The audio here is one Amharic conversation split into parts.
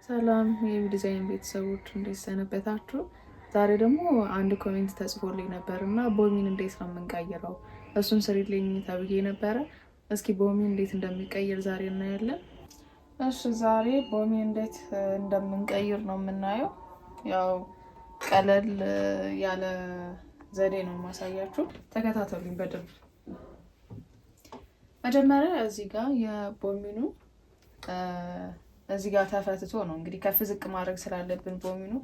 ሰላም የዲዛይን ቤተሰቦች እንዴት ሰነበታችሁ? ዛሬ ደግሞ አንድ ኮሜንት ተጽፎልኝ ነበር እና ቦሚን እንዴት ነው የምንቀይረው እሱን ስሪልኝ ተብዬ ነበረ። እስኪ ቦሚን እንዴት እንደሚቀይር ዛሬ እናያለን። እሺ ዛሬ ቦሚን እንዴት እንደምንቀይር ነው የምናየው። ያው ቀለል ያለ ዘዴ ነው ማሳያችሁ፣ ተከታተሉኝ በደንብ። መጀመሪያ እዚህ ጋር የቦሚኑ እዚህ ጋር ተፈትቶ ነው እንግዲህ ከፍ ዝቅ ማድረግ ስላለብን ቦሚኑ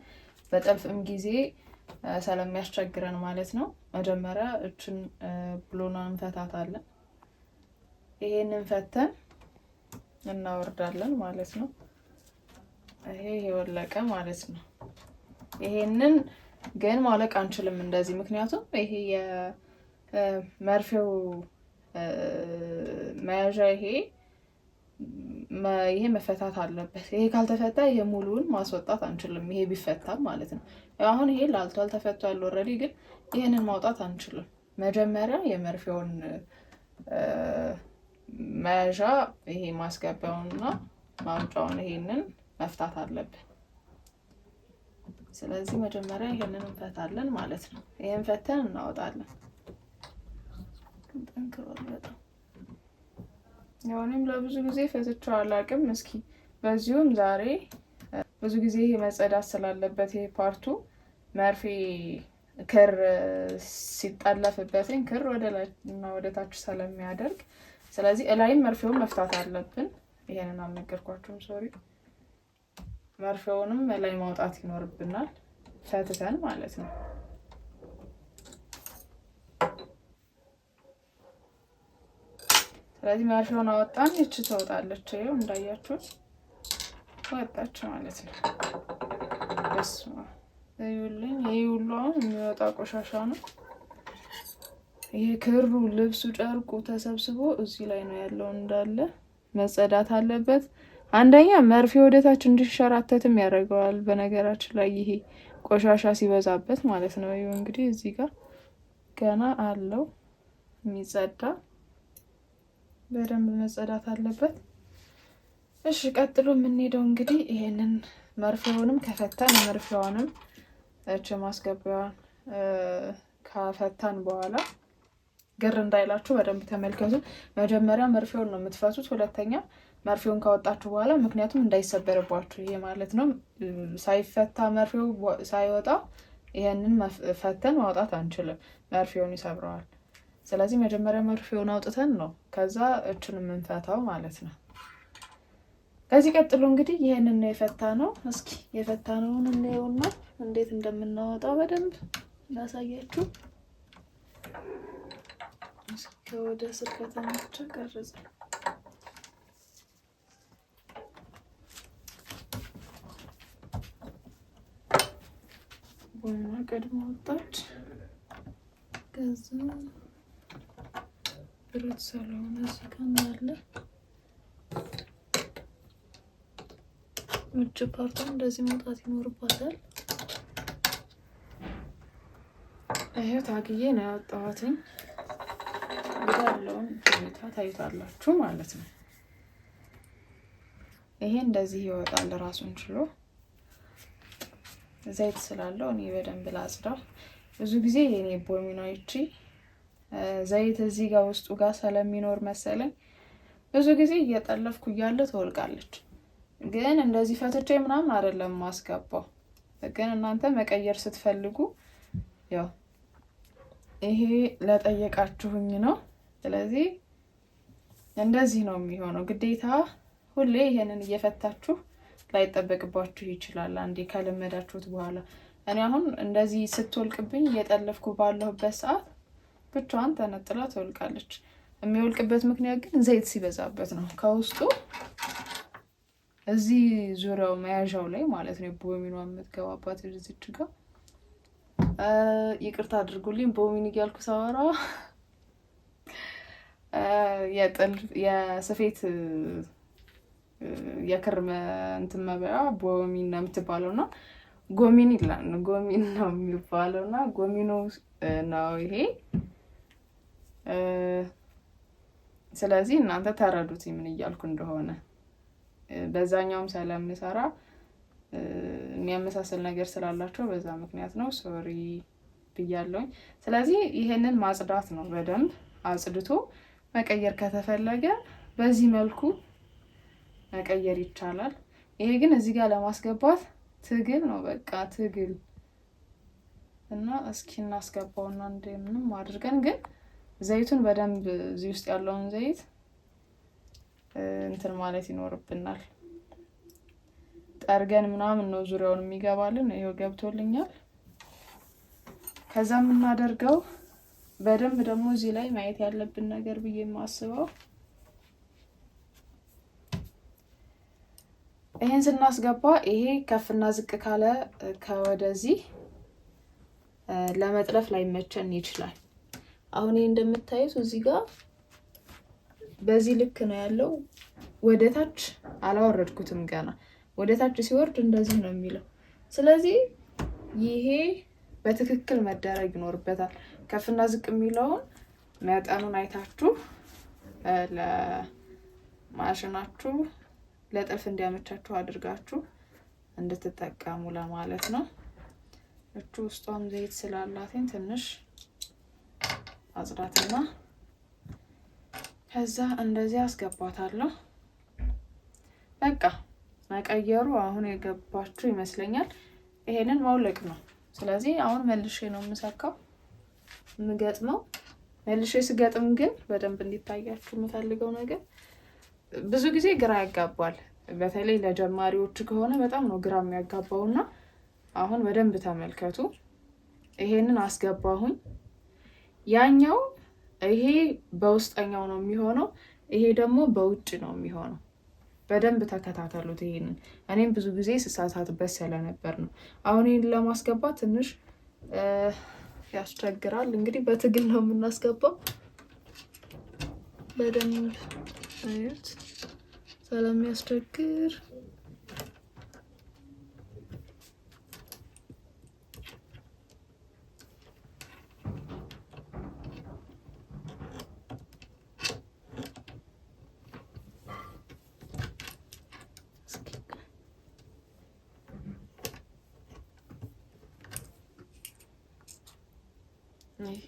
በጠልፍም ጊዜ ስለሚያስቸግረን ማለት ነው። መጀመሪያ እችን ብሎኗን እንፈታታለን። ይሄንን ፈተን እናወርዳለን ማለት ነው። ይሄ የወለቀ ማለት ነው። ይሄንን ግን ማውለቅ አንችልም እንደዚህ፣ ምክንያቱም ይሄ የመርፌው መያዣ ይሄ መፈታት አለበት። ይሄ ካልተፈታ ይሄ ሙሉውን ማስወጣት አንችልም። ይሄ ቢፈታም ማለት ነው። አሁን ይሄ ላልቷል፣ ተፈቷል ኦልሬዲ፣ ግን ይሄንን ማውጣት አንችልም። መጀመሪያ የመርፌውን መያዣ ይሄ ማስገቢያውንና ማውጫውን ይሄንን መፍታት አለብን። ስለዚህ መጀመሪያ ይሄንን እንፈታለን ማለት ነው። ይሄን ፈተን እናወጣለን። ጠንክሯል በጣም። ያውንም ለብዙ ጊዜ ፈትቼው አላውቅም። እስኪ በዚሁም ዛሬ ብዙ ጊዜ ይሄ መጸዳት ስላለበት ይሄ ፓርቱ መርፌ ክር ሲጠለፍበትኝ ክር ወደ ላይ እና ወደ ታች ስለሚያደርግ፣ ስለዚህ እላይም መርፌውን መፍታት አለብን። ይሄንን አልነገርኳችሁም፣ ሶሪ። መርፌውንም እላይ ማውጣት ይኖርብናል ፈትተን ማለት ነው። ስለዚህ መርፌውን አወጣን፣ ይቺ ትወጣለች። ይኸው እንዳያችሁት ወጣች ማለት ነው። በስመ አብ ይኸውልኝ፣ ይሄ ሁሉ አሁን የሚወጣ ቆሻሻ ነው። ይሄ ክሩ፣ ልብሱ፣ ጨርቁ ተሰብስቦ እዚህ ላይ ነው ያለው። እንዳለ መጸዳት አለበት። አንደኛ መርፌ ወደታች እንዲሸራተትም ያደርገዋል። በነገራችን ላይ ይሄ ቆሻሻ ሲበዛበት ማለት ነው። ይኸው እንግዲህ እዚህ ጋር ገና አለው የሚጸዳ፣ በደንብ መጸዳት አለበት። እሺ ቀጥሎ የምንሄደው እንግዲህ ይሄንን መርፌውንም ከፈታን መርፌዋንም እቺ ማስገቢያዋን ከፈታን በኋላ ግር እንዳይላችሁ በደንብ ተመልከቱ። መጀመሪያ መርፌውን ነው የምትፈቱት። ሁለተኛ መርፌውን ካወጣችሁ በኋላ፣ ምክንያቱም እንዳይሰበርባችሁ ይሄ ማለት ነው። ሳይፈታ መርፌው ሳይወጣ ይሄንን ፈተን ማውጣት አንችልም፣ መርፌውን ይሰብረዋል። ስለዚህ መጀመሪያ መርፌውን አውጥተን ነው ከዛ እችን የምንፈታው ማለት ነው። ከዚህ ቀጥሎ እንግዲህ ይሄንን ነው የፈታ ነው። እስኪ የፈታነውን እናየውና እንዴት እንደምናወጣው በደንብ ላሳያችሁ። እስኪ ወደ ስር ከተመቸ ቀርጽ። ቡና ቀድሞ ወጣች። ከዛ ብረት ስለሆነ እዚህ ጋር አለ። ውጭ ፓርቱ እንደዚህ መውጣት ይኖርባታል። ይሄው ታግዬ ነው ያወጣሁትኝ። እንግዲህ ያለውን ሁኔታ ታዩታላችሁ ማለት ነው። ይሄ እንደዚህ ይወጣል ራሱን ችሎ። ዘይት ስላለው እኔ በደንብ ላጽዳው። ብዙ ጊዜ የኔ ቦሚኖይቺ ዘይት እዚህ ጋር ውስጡ ጋር ስለሚኖር መሰለኝ ብዙ ጊዜ እየጠለፍኩ እያለ ትወልቃለች። ግን እንደዚህ ፈትቼ ምናምን አይደለም ማስገባው። ግን እናንተ መቀየር ስትፈልጉ ያው ይሄ ለጠየቃችሁኝ ነው። ስለዚህ እንደዚህ ነው የሚሆነው። ግዴታ ሁሌ ይሄንን እየፈታችሁ ላይጠበቅባችሁ ይችላል፣ አንዴ ከለመዳችሁት በኋላ። እኔ አሁን እንደዚህ ስትወልቅብኝ እየጠለፍኩ ባለሁበት ሰዓት ብቻዋን ተነጥላ ትወልቃለች። የሚወልቅበት ምክንያት ግን ዘይት ሲበዛበት ነው። ከውስጡ እዚህ ዙሪያው መያዣው ላይ ማለት ነው ቦሚኗ የምትገባባት እዚች ጋር። ይቅርታ አድርጉልኝ ቦሚን እያልኩ ሳወራ የስፌት የክር እንትን መበያ ቦሚን ነው የምትባለው እና ጎሚን ይላል። ጎሚን ነው የሚባለው እና ጎሚኖ ነው ይሄ። ስለዚህ እናንተ ተረዱት ምን እያልኩ እንደሆነ። በዛኛውም ስለምሰራ የሚያመሳሰል ነገር ስላላቸው በዛ ምክንያት ነው። ሶሪ ብያለሁኝ። ስለዚህ ይሄንን ማጽዳት ነው። በደንብ አጽድቶ መቀየር ከተፈለገ በዚህ መልኩ መቀየር ይቻላል። ይሄ ግን እዚህ ጋር ለማስገባት ትግል ነው፣ በቃ ትግል እና እስኪ እናስገባውና እንደምንም አድርገን ግን ዘይቱን በደንብ እዚህ ውስጥ ያለውን ዘይት እንትን ማለት ይኖርብናል። ጠርገን ምናምን ነው ዙሪያውን የሚገባልን። ይሄው ገብቶልኛል። ከዛ የምናደርገው በደንብ ደግሞ እዚህ ላይ ማየት ያለብን ነገር ብዬ የማስበው ይሄን ስናስገባ ይሄ ከፍና ዝቅ ካለ ከወደዚህ ለመጥለፍ ላይመቸን ይችላል። አሁን ይሄ እንደምታዩት እዚህ ጋር በዚህ ልክ ነው ያለው። ወደታች አላወረድኩትም ገና። ወደታች ሲወርድ እንደዚህ ነው የሚለው። ስለዚህ ይሄ በትክክል መደረግ ይኖርበታል። ከፍና ዝቅ የሚለውን መጠኑን አይታችሁ ለማሽናችሁ ለጥልፍ እንዲያመቻችሁ አድርጋችሁ እንድትጠቀሙ ለማለት ነው። እቹ ውስጧም ዘይት ስላላትኝ ትንሽ አጽዳትና ከዛ እንደዚህ አስገባታለሁ። በቃ መቀየሩ አሁን የገባችሁ ይመስለኛል። ይሄንን ማውለቅ ነው። ስለዚህ አሁን መልሼ ነው የምሰካው የምገጥመው። መልሼ ስገጥም ግን በደንብ እንዲታያችሁ የምፈልገው ነገር ብዙ ጊዜ ግራ ያጋባል። በተለይ ለጀማሪዎች ከሆነ በጣም ነው ግራ የሚያጋባውና አሁን በደንብ ተመልከቱ። ይሄንን አስገባሁኝ። ያኛው ይሄ በውስጠኛው ነው የሚሆነው፣ ይሄ ደግሞ በውጭ ነው የሚሆነው። በደንብ ተከታተሉት። ይሄንን እኔም ብዙ ጊዜ ስሳሳትበት ስለነበር ነው። አሁን ይሄን ለማስገባት ትንሽ ያስቸግራል። እንግዲህ በትግል ነው የምናስገባው። በደንብ አይት ስለሚያስቸግር ይሄ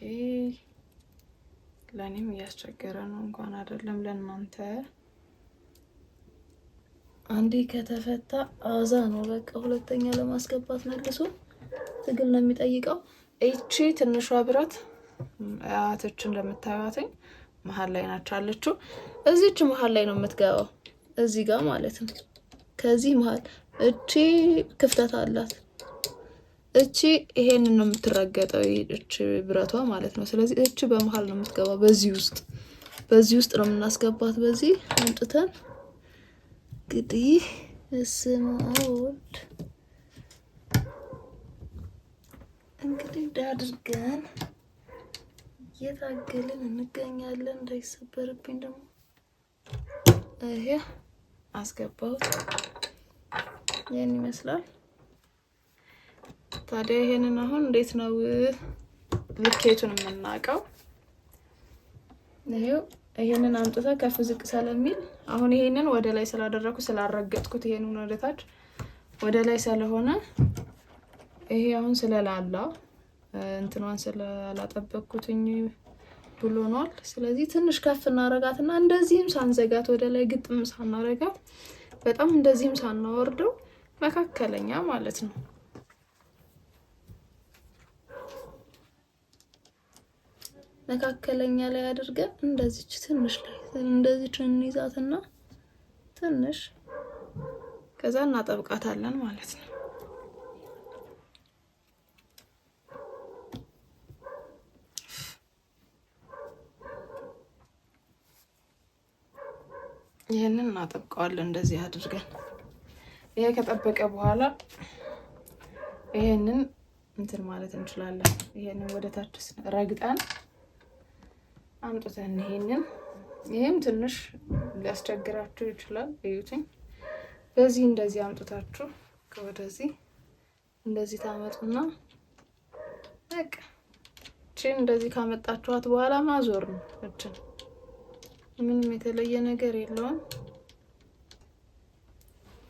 ለእኔም እያስቸገረ ነው፣ እንኳን አይደለም ለእናንተ። አንዴ ከተፈታ አዛ ነው በቃ። ሁለተኛ ለማስገባት መልሶ ትግል ነው የሚጠይቀው። እቺ ትንሿ ብረት አያቶች እንደምታዩትኝ መሀል ላይ ናቸው አለችው። እዚች መሀል ላይ ነው የምትገባው፣ እዚህ ጋር ማለት ነው። ከዚህ መሀል እቺ ክፍተት አላት። እቺ ይሄንን ነው የምትረገጠው፣ እቺ ብረቷ ማለት ነው። ስለዚህ እቺ በመሃል ነው የምትገባው። በዚህ ውስጥ ነው የምናስገባት። በዚህ አምጥተን እንግዲህ እስማውድ እንግዲህ አድርገን እየታገልን እንገኛለን። እንዳይሰበርብኝ ደግሞ ይሄ አስገባሁት። ይሄን ይመስላል። ታዲያ ይሄንን አሁን እንዴት ነው ልኬቱን የምናውቀው? ይሄንን አምጥታ ከፍ ዝቅ ስለሚል አሁን ይሄንን ወደ ላይ ስላደረኩ ስላረገጥኩት ይሄንን ወደ ታች ወደ ላይ ስለሆነ ይሄ አሁን ስለላላ እንትኗን ስላላጠበቅኩትኝ ብሎናል። ስለዚህ ትንሽ ከፍ እናረጋትና እንደዚህም ሳንዘጋት ወደ ላይ ግጥም ሳናረጋት በጣም እንደዚህም ሳናወርደው መካከለኛ ማለት ነው። መካከለኛ ላይ አድርገን እንደዚች ትንሽ ላይ እንደዚች እንይዛትና ትንሽ ከዛ እናጠብቃታለን ማለት ነው። ይሄንን እናጠብቀዋለን እንደዚህ አድርገን። ይሄ ከጠበቀ በኋላ ይሄንን እንትን ማለት እንችላለን። ይሄንን ወደ ታች ረግጠን አምጥተን ይሄም ትንሽ ሊያስቸግራችሁ ይችላል። እዩትኝ። በዚህ እንደዚህ አምጥታችሁ ከወደዚህ እንደዚህ ታመጡና በቃ እቺን እንደዚህ ካመጣችኋት በኋላ ማዞር ነው። እቺን ምንም የተለየ ነገር የለውም።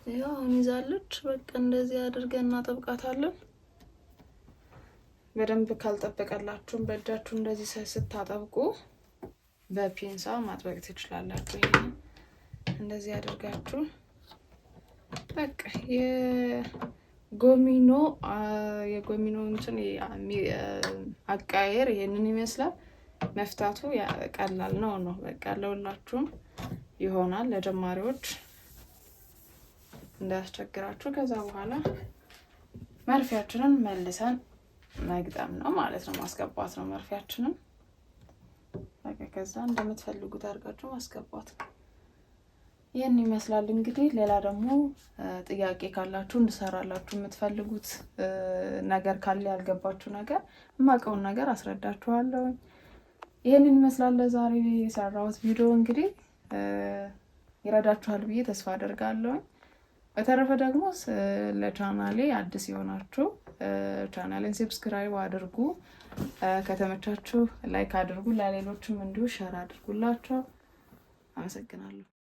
ያው አሁን ይዛለች። በቃ እንደዚህ አድርገን እናጠብቃታለን። በደንብ ካልጠበቀላችሁም በእጃችሁ እንደዚህ ስታጠብቁ በፒንሳ ማጥበቅ ትችላላችሁ። ይሄን እንደዚህ አድርጋችሁ በቃ የጎሚኖ እንትን አቃየር ይሄንን ይመስላል። መፍታቱ ቀላል ነው። በቃ ለሁላችሁም ይሆናል። ለጀማሪዎች እንዳያስቸግራችሁ። ከዛ በኋላ መርፊያችንን መልሰን መግጠም ነው ማለት ነው። ማስገባት ነው መርፊያችንን። በቃ ከዛ እንደምትፈልጉት አድርጋችሁ ማስገባት ነው። ይህን ይመስላል እንግዲህ። ሌላ ደግሞ ጥያቄ ካላችሁ እንድሰራላችሁ የምትፈልጉት ነገር ካለ ያልገባችሁ ነገር የማውቀውን ነገር አስረዳችኋለሁ። ይህንን ይመስላል ለዛሬ የሰራሁት ቪዲዮ። እንግዲህ ይረዳችኋል ብዬ ተስፋ አደርጋለሁ። በተረፈ ደግሞ ለቻናሌ አዲስ የሆናችሁ ቻናሌን ሰብስክራይብ አድርጉ። ከተመቻችሁ ላይክ አድርጉ። ለሌሎችም እንዲሁ ሼር አድርጉላቸው። አመሰግናለሁ።